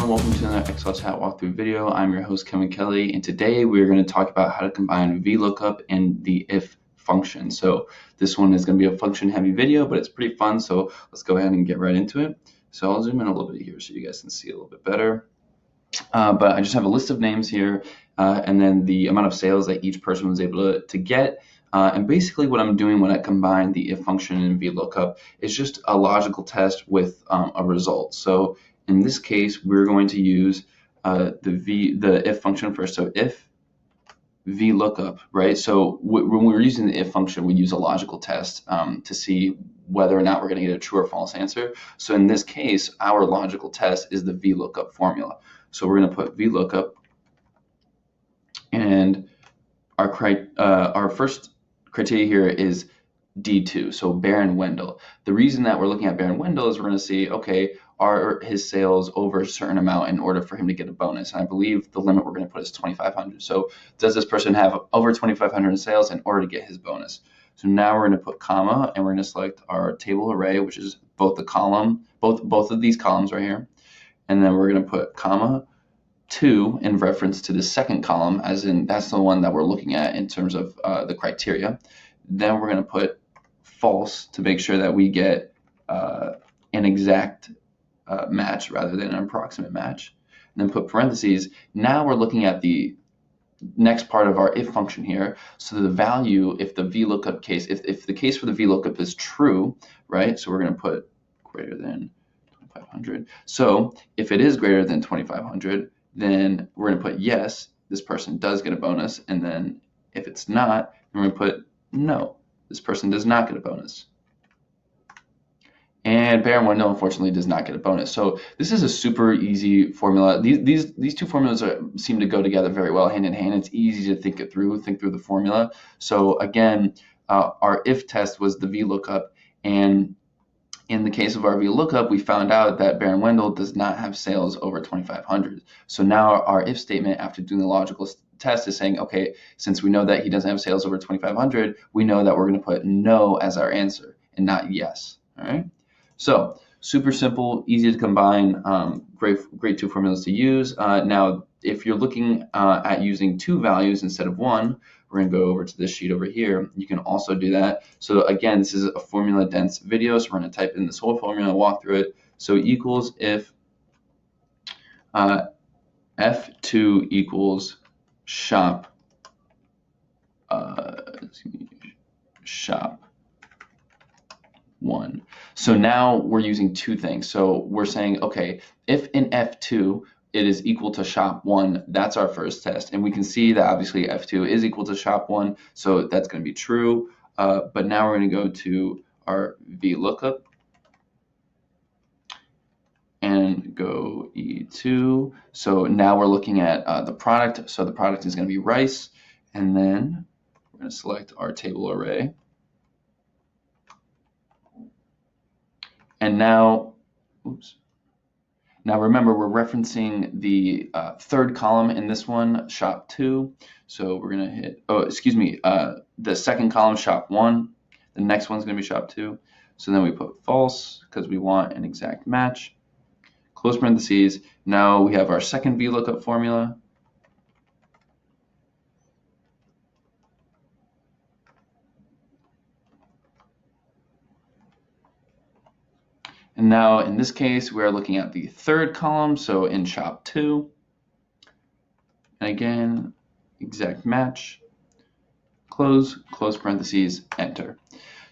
everyone, welcome to another Excel chat walkthrough video. I'm your host Kevin Kelly, and today we're going to talk about how to combine VLOOKUP and the IF function. So this one is going to be a function heavy video, but it's pretty fun, so let's go ahead and get right into it. So I'll zoom in a little bit here so you guys can see a little bit better. But I just have a list of names here and then the amount of sales that each person was able to get. And basically what I'm doing when I combine the if function and VLOOKUP is just a logical test with a result. So in this case, we're going to use the if function first. So if VLOOKUP, right? So when we're using the if function, we use a logical test to see whether or not we're going to get a true or false answer. So in this case, our logical test is the VLOOKUP formula. So we're going to put VLOOKUP, and our first criteria here is D2, so Baron-Wendell. The reason that we're looking at Baron-Wendell is we're going to see, okay, are his sales over a certain amount in order for him to get a bonus? And I believe the limit we're going to put is 2,500. So does this person have over 2,500 in sales in order to get his bonus? So now we're going to put comma, and we're going to select our table array, which is both the column, both of these columns right here. And then we're going to put comma 2 in reference to the second column, as in that's the one that we're looking at in terms of the criteria. Then we're going to put false to make sure that we get an exact match rather than an approximate match. And then put parentheses. Now we're looking at the next part of our if function here. So the value, if the VLOOKUP case, if the case for the VLOOKUP is true, right? So we're going to put greater than 2,500. So if it is greater than 2,500, then we're going to put yes, this person does get a bonus. And then if it's not, then we're going to put no, this person does not get a bonus. And Baron-Wendell unfortunately does not get a bonus. So this is a super easy formula. These two formulas seem to go together very well, hand in hand. It's easy to think through the formula. So again, our if test was the VLOOKUP, and in the case of our VLOOKUP, we found out that Baron-Wendell does not have sales over 2,500. So now our if statement, after doing the logical test, is saying, okay, since we know that he doesn't have sales over 2,500, we know that we're going to put no as our answer and not yes. All right. So super simple, easy to combine, great two formulas to use. Now, if you're looking at using two values instead of one, we're going to go over to this sheet over here. You can also do that. So again, this is a formula dense video, so we're going to type in this whole formula and walk through it. So equals if F2 equals shop shop 1. So now we're using two things. So we're saying, okay, if in F2 it is equal to shop 1, that's our first test. And we can see that obviously F2 is equal to shop 1, so that's going to be true. But now we're going to go to our VLOOKUP and go E2. So now we're looking at the product. So the product is going to be rice. And then we're going to select our table array. And now, now remember, we're referencing the third column in this one, shop 2. So we're going to hit, the second column, shop 1. The next one's going to be shop 2. So then we put false because we want an exact match. Close parentheses. Now we have our second VLOOKUP formula. And now in this case, we are looking at the third column, so in shop 2. And again, exact match, close parentheses, enter.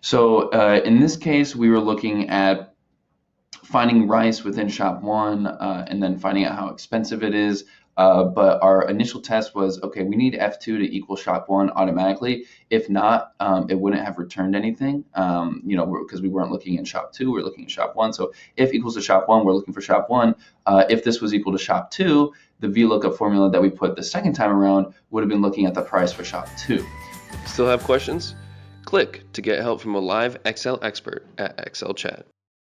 So in this case, we were looking at finding rice within shop 1 and then finding out how expensive it is. But our initial test was, okay, we need F2 to equal shop 1 automatically. If not, it wouldn't have returned anything, because we weren't looking in shop 2, we're looking at shop 1. So if equals to shop 1, we're looking for shop 1. If this was equal to shop 2, the VLOOKUP formula that we put the second time around would have been looking at the price for shop 2. Still have questions? Click to get help from a live Excel expert at Excel Chat.